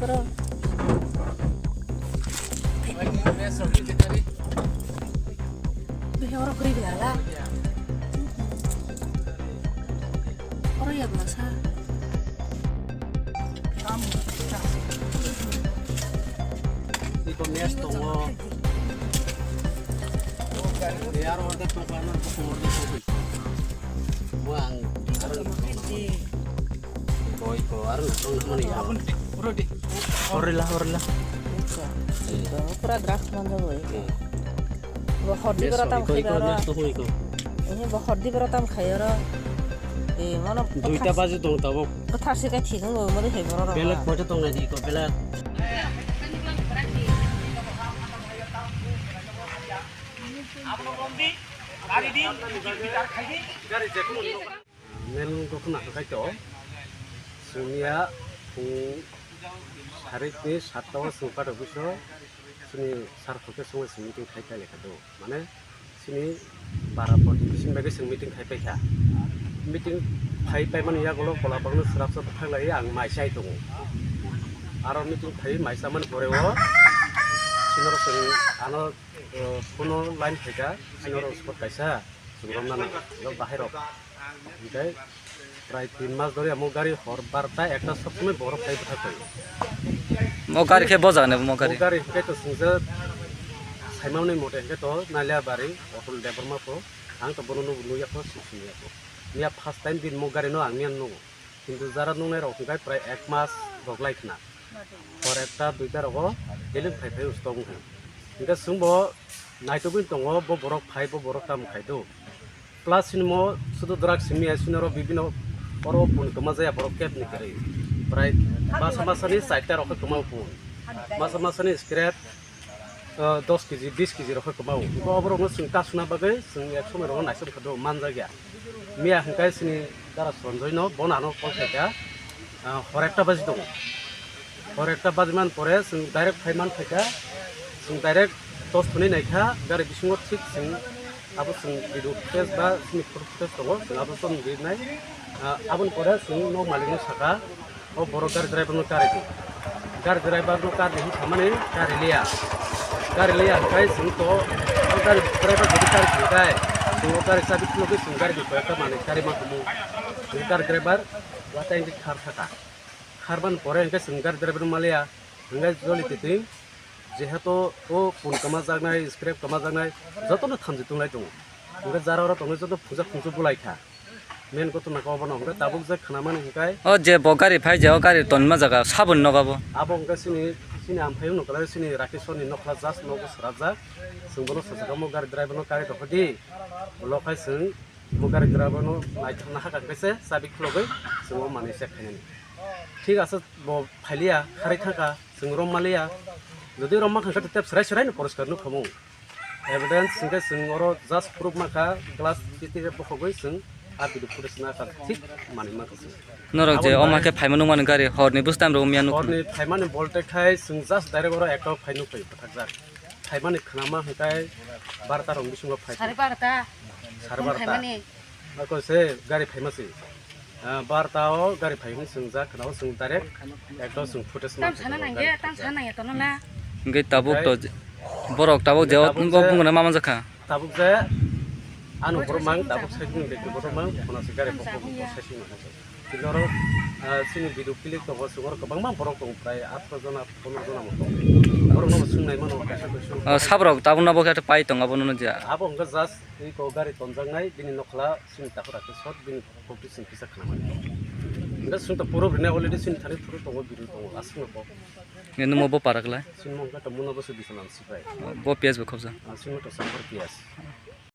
pero. Tuh orang kiri lah. Orang ya biasa. Ito mes tongo. Biar order pakanan ko order ko. Buang. Boy ko aron tong naman ya. Orila. Pura gerak mana boy. Bahar di beratam khayara. Ini bahar di beratam khayara. Mana? Duita baje tong tabo. Kata sih kayak tinggal boy, mana hebat orang. Belak baje tong lagi ko belak. Mel dukna kaito. Sunia hari ini 7টা sungkar buso. Sini sarfoke sungai meeting kai kai lekado. Mane sini para politician bagi sing meeting kai kai ya. Meeting kai kai man ya golo pola bangno serap serap thanglai ang mai sai dong. Aro meeting kai mai saman porewo. Sinoro sing ano kono line theka sinoro spot kaisa sungrom nana lo bahero. Oke. প্রায় 3 মাস ধরে আমার গাড়ি হরবারটা একটা সবসময় বরফ খাই থাকে মো গাড়ি খে বজা নে মো গাড়ি কে তো সিংসা সাইমাউনি মতে কে তো নালিয়া বাড়ি অটল ড্রাইভার মাপো আং তো বননো লুইয়া তো সিসিয়া তো নিয়া ফার্স্ট টাইম দিন মো গাড়ি নো আংনিয়ান নো কিন্তু যারা নুনে রকমগাই প্রায় 1 মাস রগলাইখনা পর একটা দুইটা রগ এলিন ফাই ফাই উস্তং ইনকা সুংবো নাইতোবিন দङ ব বরফ ফাই ব বরফ তাম খাইদো প্লাস সিনমো শুধু দ্রাগ সিমি আসিনর বিভিন্ন Poro pun kemazaya poro ket ni kari. Prai masa-masa ni saita rokok kemau pun. Masa-masa ni sekret 10 kg 20 kg rokok kemau. Ko abro no sing kasuna bagai sing ek somai ro naisam khado manja gya. Mia hangkai sini dara sonjoi no bonano koltheka horekta baji dong. Horekta bajiman pore sing direct phaiman theka sing direct 10 thuni naikha gari bisungo thik sing abo sing video test ba sing test dong sing abo son gi nai abon pore sing no maling saka o boro gar driver no kare di gar driver no kar ni samane kar liya kai sing to gar driver jadi kar kai sing o kar sabi lo ke sing gar di pa mane kare ma kumu gar driver wata ing khar thaka kharban pore ing sing gar driver malia ngai joli titi jeheto o pun kama jagnai scrap kama jagnai joto no thamji tunglai dong ngai jarara tong joto puja khungsu bulai kha মেন কত না কব না আমরা তাবুক যে খানামান হিকাই ও যে বগারি phi যে গারি তনমা জায়গা সাবন নগাবো আবো হংকা সিনি আমফাই নকলা সিনি রাকেশনি নকলা জাস নগো সরাজা সুংবনো সজাগা মো গারি ড্রাইভার নো কারি দখদি লখাই সিং মো গারি ড্রাইভার নো নাইথানা হাকা কাইছে সাবি খলগৈ সুং মানি সে খাইনি ঠিক আছে ব ফাইলিয়া খারাই থাকা সুং রম মালিয়া যদি রম খাকা টেপ সরাই সরাই পরিষ্কার নো খমু এভিডেন্স সিংকে সুং অর জাস্ট প্রুফ মাখা glass টিটিরে বখগৈ সুং Abi du pudes na kan tik mani makasi. Norok je omake phaimanu man gari horni bustam ro mianu. Horni phaimani bolte khai sung just direct ora ekta phainu pai pathak jak. Phaimani khnama hikai barta rong bisungo phai. Sari barta. Phaimani. Mako se gari phaimasi. Barta o gari phaimani sung jak khnao sung direct ekta sung pudes na. Tam sana nang ge tam sana ya tono la. Ngai tabuk to borok tabuk je ngo bungna mama jakha. Tabuk je anu boromang tabuk saking de boromang ona sigare pokok saking na tiloro sini bidu pilih to bosor kabang mang borok tong prai 8 jona 15 jona moto borok no sungnai mano kasa to sung sabrok tabuna bokate pai tong abono no ja abo nga jas ei ko gari tonjangnai bini nokla sini takora ke sot bini competition kisa khnamani nga sung to puro bine already sini thani puro tongo bidu tongo asung no ngenu mo bo parakla sini mo ka to muno bosu disanan sipai bo pias bo khobja sini to sampor pias